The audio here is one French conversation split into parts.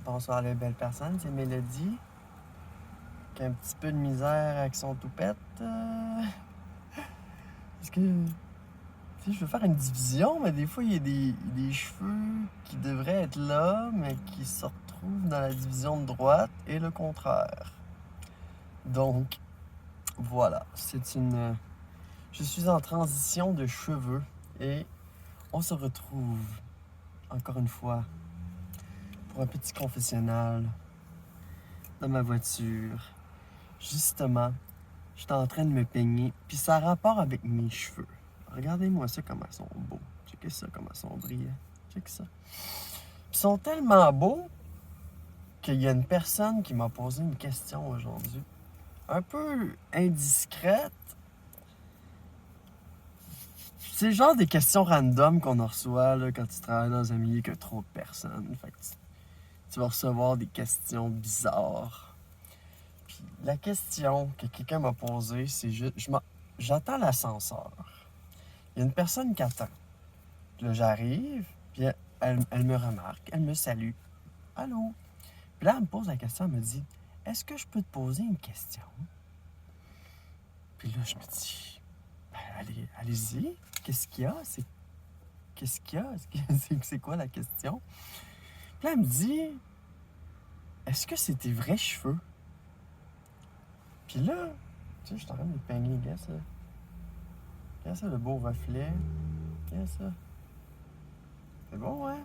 Bonsoir les belles personnes, c'est Mélodie qui a un petit peu de misère avec son toupette. Parce que, tu sais, je veux faire une division, mais des fois, il y a des cheveux qui devraient être là, mais qui se retrouvent dans la division de droite et le contraire. Donc, voilà, je suis en transition de cheveux et on se retrouve, encore une fois, pour un petit confessionnal dans ma voiture. Justement, j'étais en train de me peigner, puis ça a rapport avec mes cheveux. Regardez-moi ça, comment ils sont beaux. Checkez ça, comment ils sont brillants. Checkez ça. Ils sont tellement beaux qu'il y a une personne qui m'a posé une question aujourd'hui. Un peu indiscrète. C'est le genre des questions random qu'on reçoit là, quand tu travailles dans un milieu qui a trop de personnes. Fait que tu vas recevoir des questions bizarres. Puis la question que quelqu'un m'a posée, c'est j'attends l'ascenseur. Il y a une personne qui attend. Puis là, j'arrive, puis elle me remarque, elle me salue. Allô? Puis là, elle me pose la question, elle me dit, est-ce que je peux te poser une question? Puis là, je me dis, ben, allez-y. Qu'est-ce qu'il y a? Qu'est-ce qu'il y a? C'est quoi la question? Puis là, elle me dit, est-ce que c'est tes vrais cheveux? Puis là, tu sais, je suis en train de me peigner, regarde ça. Regarde ça, le beau reflet. Regarde ça. C'est bon, hein?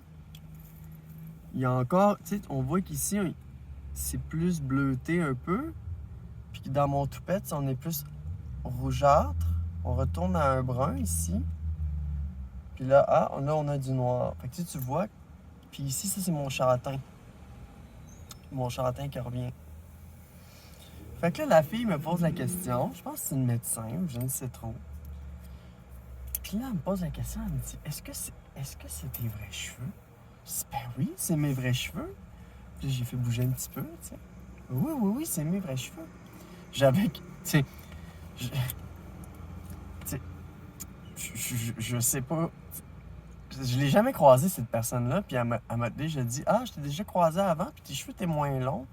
Il y a encore, tu sais, on voit qu'ici, c'est plus bleuté un peu. Puis dans mon toupette, on est plus rougeâtre. On retourne à un brun ici. Puis là, on a du noir. Fait que tu vois. Puis ici, ça, c'est mon châtain. Mon châtain qui revient. Fait que là, la fille me pose la question. Je pense que c'est une médecin, je ne sais trop. Puis là, elle me pose la question. Elle me dit, est-ce que c'est tes vrais cheveux? Je dis, ben oui, c'est mes vrais cheveux. Puis là, j'ai fait bouger un petit peu, tu sais. Oui, c'est mes vrais cheveux. J'avais, tu sais, je sais pas. Je l'ai jamais croisé, cette personne-là. Puis elle m'a déjà dit, je t'ai déjà croisé avant, puis tes cheveux étaient moins longs.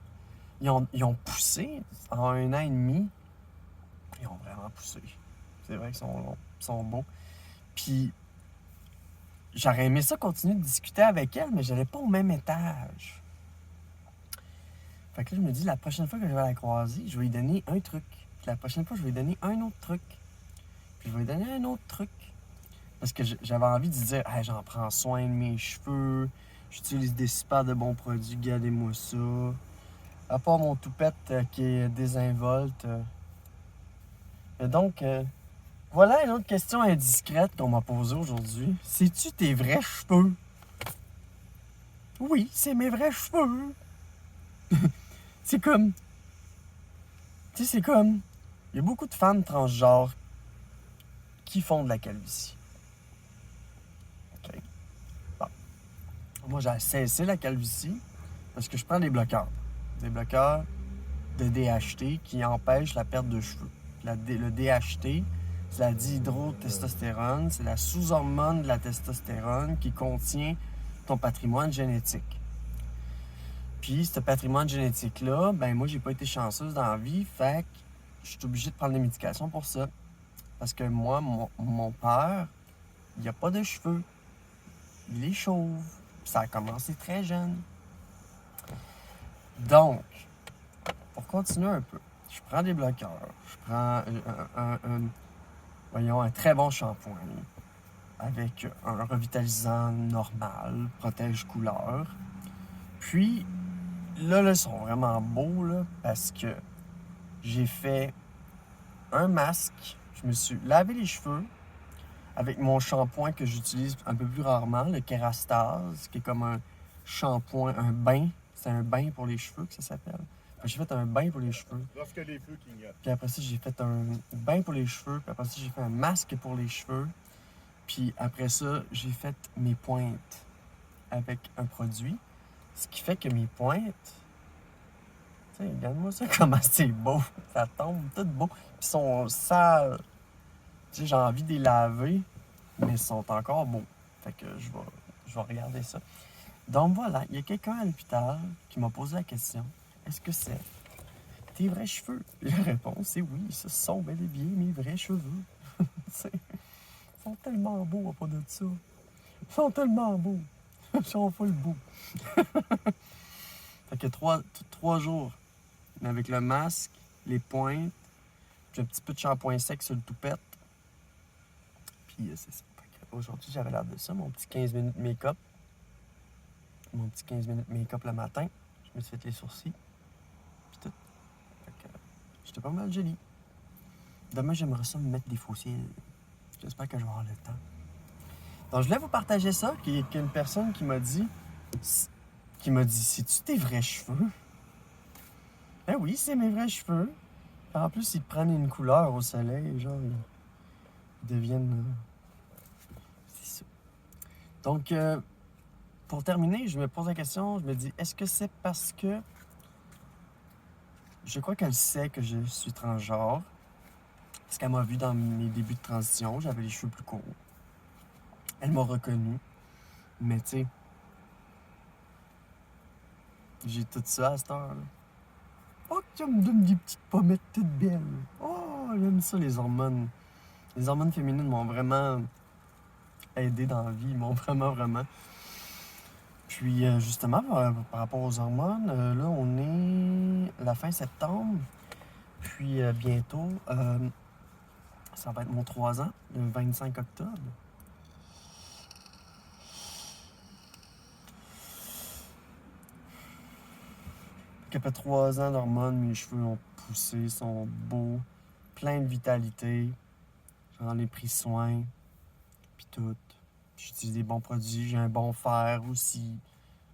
Ils ont poussé en 1 an et demi. Ils ont vraiment poussé. C'est vrai qu'ils sont longs, ils sont beaux. Puis j'aurais aimé ça continuer de discuter avec elle, mais j'allais pas au même étage. Fait que là, je me dis, la prochaine fois que je vais la croiser, je vais lui donner un truc. Puis la prochaine fois, je vais lui donner un autre truc. Puis je vais lui donner un autre truc. Parce que j'avais envie de dire, hey, j'en prends soin de mes cheveux, j'utilise des super de bons produits, regardez-moi ça. À part mon toupette qui est désinvolte. Et donc, voilà une autre question indiscrète qu'on m'a posée aujourd'hui. C'est-tu tes vrais cheveux? Oui, c'est mes vrais cheveux. C'est comme. Tu sais, c'est comme. Il y a beaucoup de femmes transgenres qui font de la calvitie. OK? Bon. Moi, j'ai cessé la calvitie parce que je prends des bloqueurs. Des bloqueurs de DHT qui empêchent la perte de cheveux. Le DHT, c'est la dihydrotestostérone, c'est la sous-hormone de la testostérone qui contient ton patrimoine génétique. Puis, ce patrimoine génétique-là, ben moi, j'ai pas été chanceuse dans la vie, fait que je suis obligée de prendre des médications pour ça. Parce que moi, mon père, il a pas de cheveux. Il est chauve. Ça a commencé très jeune. Donc, pour continuer un peu, je prends des bloqueurs. Je prends un très bon shampoing avec un revitalisant normal, protège couleur. Puis, là, ils sont vraiment beaux là, parce que j'ai fait un masque. Je me suis lavé les cheveux avec mon shampoing que j'utilise un peu plus rarement, le Kerastase, qui est comme un shampoing, un bain. C'est un bain pour les cheveux que ça s'appelle. J'ai fait un bain pour les cheveux. Lorsque les feux clignotent. Puis après ça, j'ai fait un bain pour les cheveux. Puis après ça, j'ai fait un masque pour les cheveux. Puis après ça, j'ai fait mes pointes avec un produit. Ce qui fait que mes pointes... Tu sais, regarde-moi ça, comment c'est beau. Ça tombe tout beau. Puis ils sont sales. Tu sais, j'ai envie de les laver, mais ils sont encore beaux. Fait que je vais regarder ça. Donc voilà, il y a quelqu'un à l'hôpital qui m'a posé la question, est-ce que c'est tes vrais cheveux? Et la réponse est oui, ce sont bel et bien mes vrais cheveux. Ils sont tellement beaux à propos de ça. Ils sont tellement beaux. Ils sont full beaux. Fait que trois jours avec le masque, les pointes, puis un petit peu de shampoing sec sur le toupette. Puis c'est ça. Aujourd'hui, j'avais l'air de ça, mon petit 15 minutes make-up. Mon petit 15 minutes make-up le matin. Je me suis fait les sourcils. Puis tout. Fait que j'étais pas mal joli. Demain, j'aimerais ça me mettre des faux cils. J'espère que je vais avoir le temps. Donc, je voulais vous partager ça, qu'il y a une personne qui m'a dit, c'est-tu tes vrais cheveux? Ben oui, c'est mes vrais cheveux. En plus, ils prennent une couleur au soleil, genre, ils deviennent... c'est ça. Donc, pour terminer, je me pose la question, je me dis, est-ce que c'est parce que... Je crois qu'elle sait que je suis transgenre, parce qu'elle m'a vu dans mes débuts de transition, j'avais les cheveux plus courts. Elle m'a reconnu, mais tu sais, j'ai tout ça à cette heure-là. Oh, tu me donnes des petites pommettes toutes belles. Oh, j'aime ça, les hormones. Les hormones féminines m'ont vraiment aidé dans la vie, ils m'ont vraiment. Puis, justement, par rapport aux hormones, là, on est la fin septembre. Puis, bientôt, ça va être mon 3 ans, le 25 octobre. Après 3 ans d'hormones, mes cheveux ont poussé, sont beaux, plein de vitalité. J'en ai pris soin, puis tout. J'utilise des bons produits, j'ai un bon fer aussi,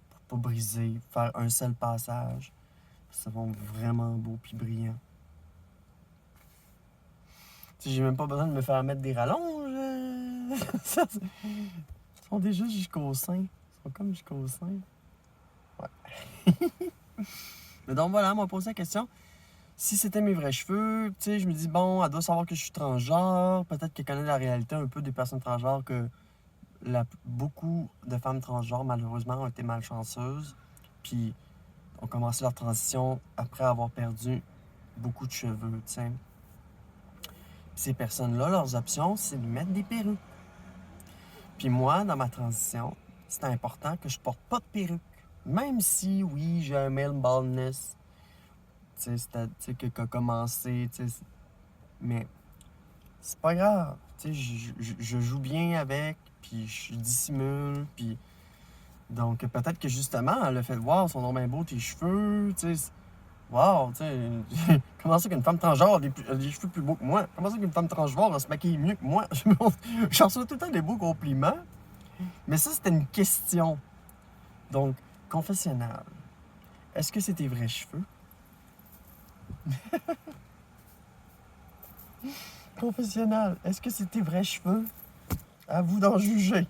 pour pas briser, faire un seul passage. Ça va vraiment beau puis brillant. Tu sais, j'ai même pas besoin de me faire mettre des rallonges. Ils sont déjà jusqu'au sein. Ils sont comme jusqu'au sein. Ouais. Mais donc voilà, elle m'a posé la question. Si c'était mes vrais cheveux, tu sais, je me dis, bon, elle doit savoir que je suis transgenre. Peut-être qu'elle connaît la réalité un peu des personnes transgenres, que beaucoup de femmes transgenres, malheureusement, ont été malchanceuses. Puis ont commencé leur transition après avoir perdu beaucoup de cheveux, tu sais. Ces personnes-là, leurs options, c'est de mettre des perruques. Puis moi, dans ma transition, c'était important que je porte pas de perruque. Même si, oui, j'ai un male baldness, tu sais, qui a commencé, tu sais. Mais c'est pas grave. Tu sais, je joue bien avec, puis je dissimule, puis... Donc, peut-être que justement, le fait de voir son nom bien beau, tes cheveux, tu sais... Wow, tu sais, comment ça qu'une femme transgenre a des cheveux plus beaux que moi? Comment ça qu'une femme transgenre va se maquiller mieux que moi? J'en reçois tout le temps des beaux compliments. Mais ça, c'était une question. Donc, confessionnal. Est-ce que c'est tes vrais cheveux? Confessionnal. Est-ce que c'est tes vrais cheveux? À vous d'en juger.